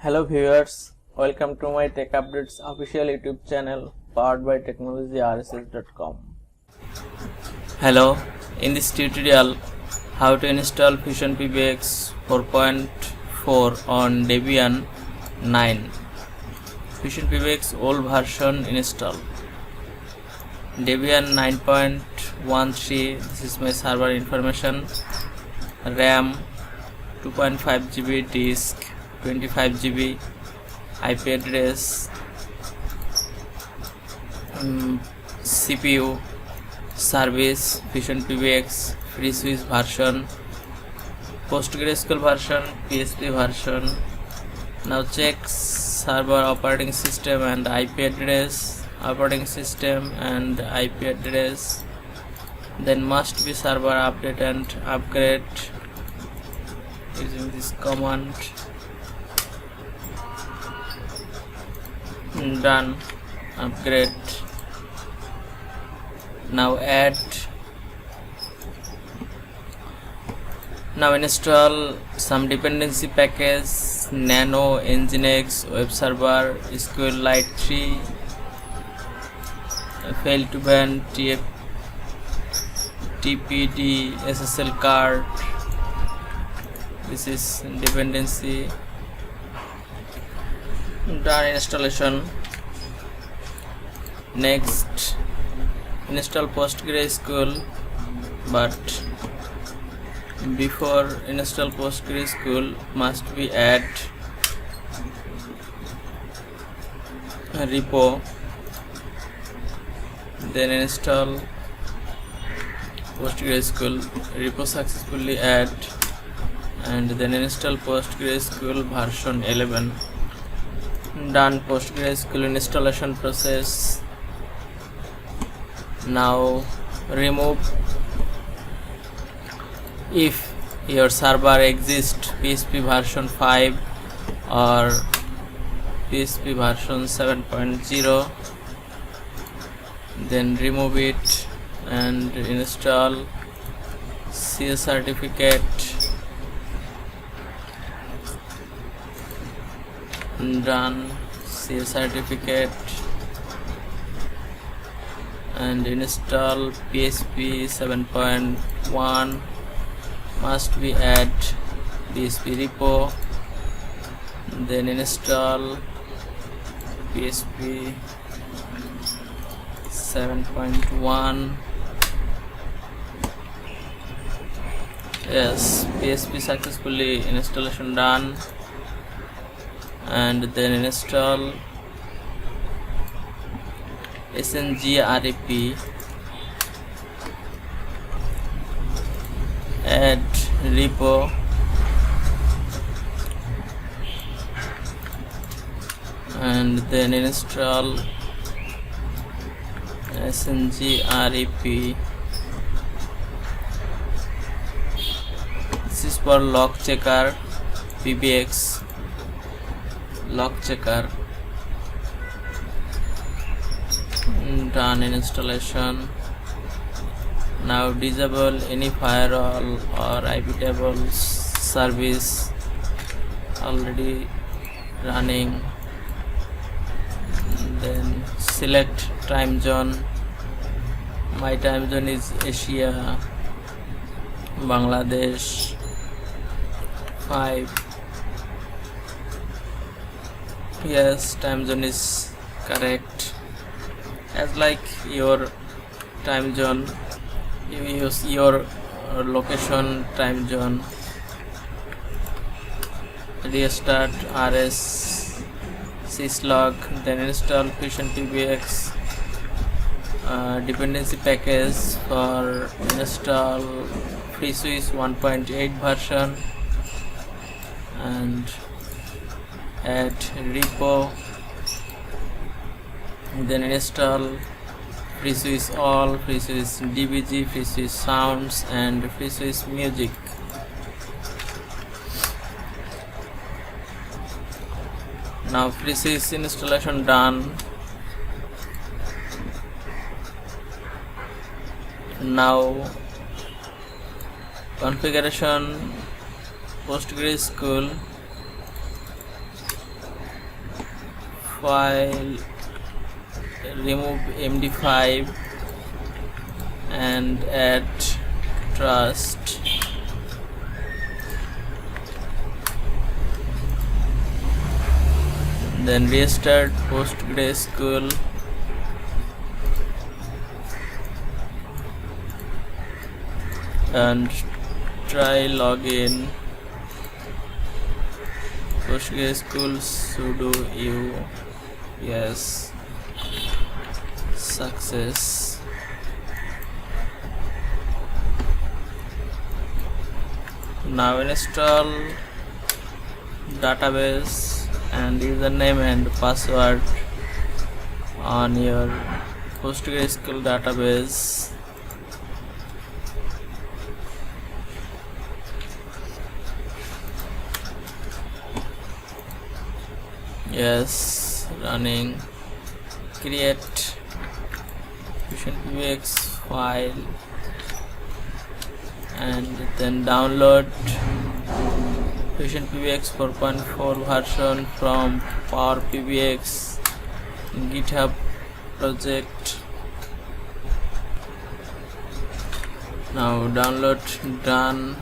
Hello viewers, welcome to my Tech Updates official YouTube channel powered by technologyrss.com. Hello, in this tutorial, how to install FusionPBX 4.4 on Debian 9. FusionPBX old version install. Debian 9.13, this is my server information. RAM 2.5 GB, disk 25 GB, IP address, CPU, service, FusionPBX, free switch version, PostgreSQL version, PHP version. Now check server operating system and IP address, operating system and IP address. Then must be server update and upgrade using this command. Done. Upgrade. Now install some dependency package: Nano, Nginx, Web Server, SQLite 3, fail to ban, TPD, SSL card. This is dependency. Done installation. Next, install PostgreSQL, but before install PostgreSQL must be add a repo. Then install PostgreSQL, repo successfully add, and then install PostgreSQL version 11. Done PostgreSQL installation process. Now remove, if your server exists, PHP version 5 or PHP version 7.0, then remove it and install CS certificate. Done CS certificate and install PHP 7.1. must be add PHP repo. Then install PHP 7.1. Yes, PHP successfully installation done. And then install SNGREP, add repo, and then install SNGREP. This is for log checker, PBX log checker. Done installation. Now disable any firewall or IP tables service already running. Then select time zone. My time zone is Asia, Bangladesh 5. Yes, time zone is correct. As like your time zone, you use your location time zone. Restart rs syslog. Then install FusionPBX dependency package for install free switch 1.8 version, and add repo. Then install free switch all, free switch dbg, free switch sounds, and free switch music. Now free switch installation done. Now configuration: PostgreSQL, file, remove MD5 and add trust. Then restart PostgreSQL and try login. PostgreSQL sudo u, yes, success. Now install database and username and password on your PostgreSQL database. Yes, running. Create FusionPBX file and then download FusionPBX 4.4 version from PBX GitHub project. Now download done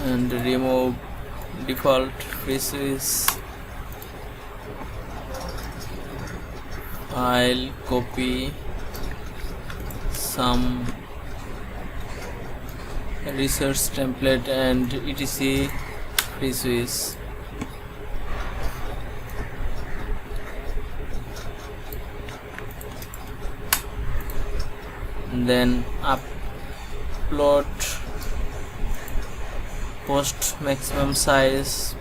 and remove default freezes. File, copy some resource template and etc freezes. Then upload post maximum size,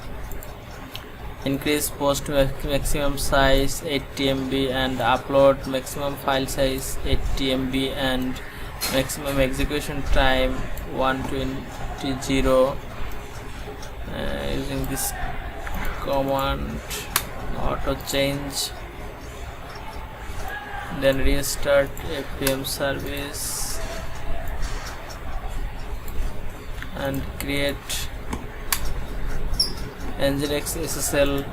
increase post maximum size 80 MB and upload maximum file size 80 MB and maximum execution time 120 using this command auto change. Then restart FPM service and create Nginx SSL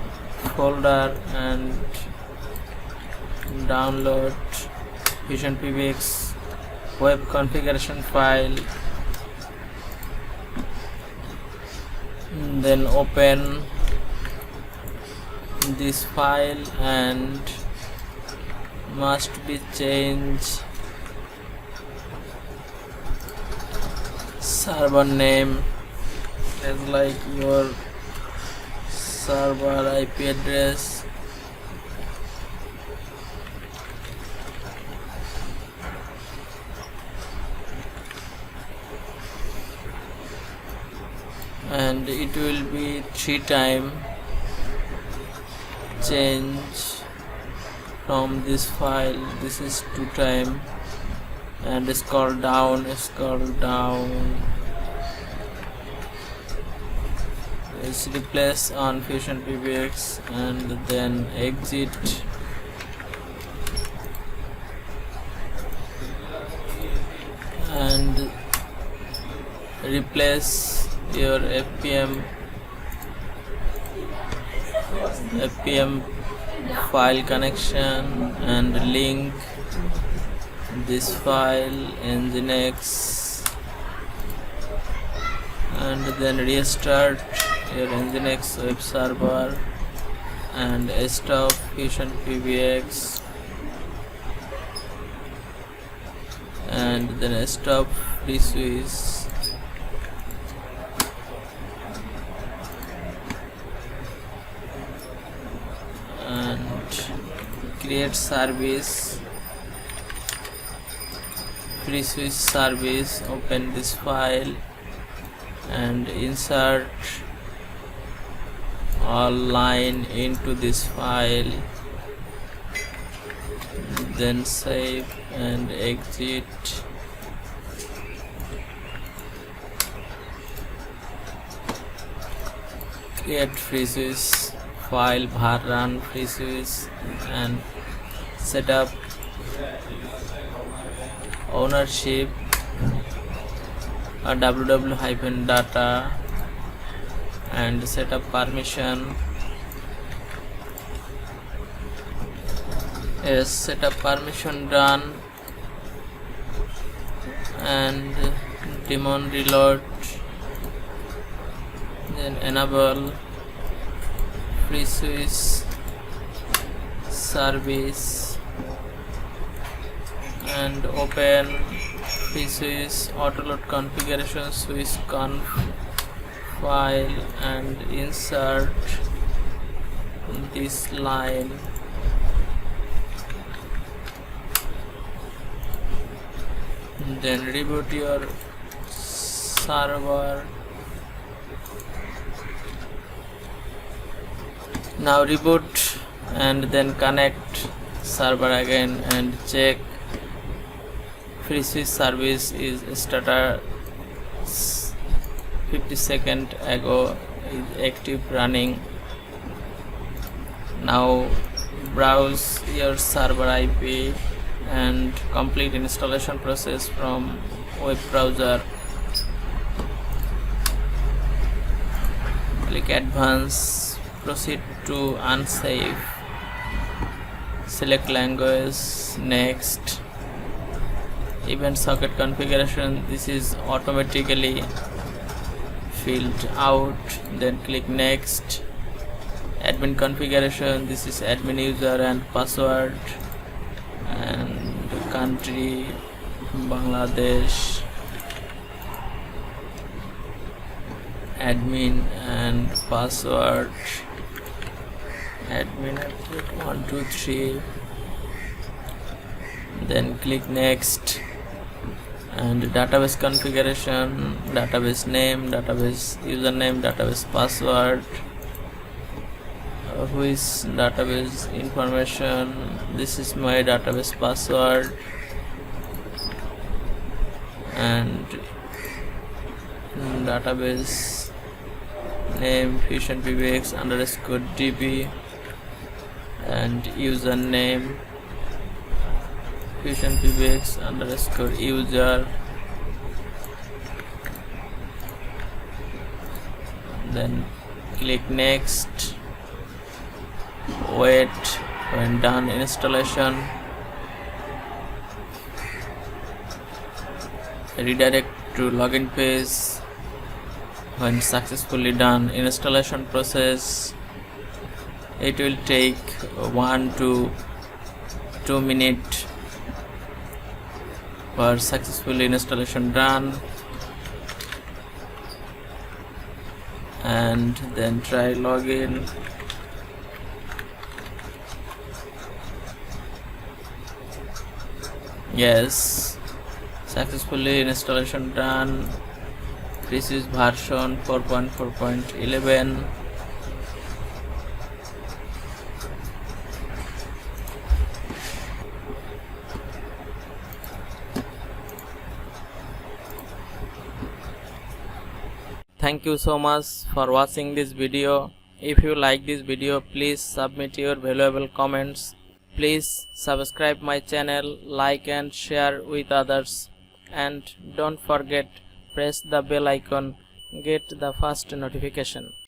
folder and download FusionPBX web configuration file. Then open this file and must be changed server name as like your server IP address, and it will be 3 times change from this file. This is 2 times and scroll down. It's replace on FusionPBX and then exit and replace your FPM file connection and link this file Nginx and then restart your Nginx web server and stop FusionPBX and then stop FreeSwiss and create service, FreeSwiss service. Open this file and insert all line into this file, then save and exit. Create FreeSwiss file, run FreeSwiss and set up ownership www-data and set up permission Yes, setup permission done, and daemon reload, then enable free switch service and open free switch autoload configuration switch conf file and insert this line. Then reboot your server. Now reboot and then connect server again and check free switch service is started 50 seconds ago, is active running. Now browse your server IP and complete installation process from web browser. Click advance, proceed to unsafe, select language, next. Event socket configuration, this is automatically filled out, then click next. Admin configuration, this is admin user and password, and country Bangladesh, admin and password admin 123, then click next. And database configuration, database name, database username, database password, which database information, this is my database password, and database name FusionPBX _db, and username FusionPBX _user. Then click next. Wait when done installation. Redirect to login page when successfully done installation process. It will take 1 to 2 minutes for successful installation done, and then try login. Yes, successfully installation done. This is version 4.4.11. Thank you so much for watching this video. If you like this video, please submit your valuable comments. Please subscribe my channel, like and share with others, and don't forget press the bell icon, get the first notification.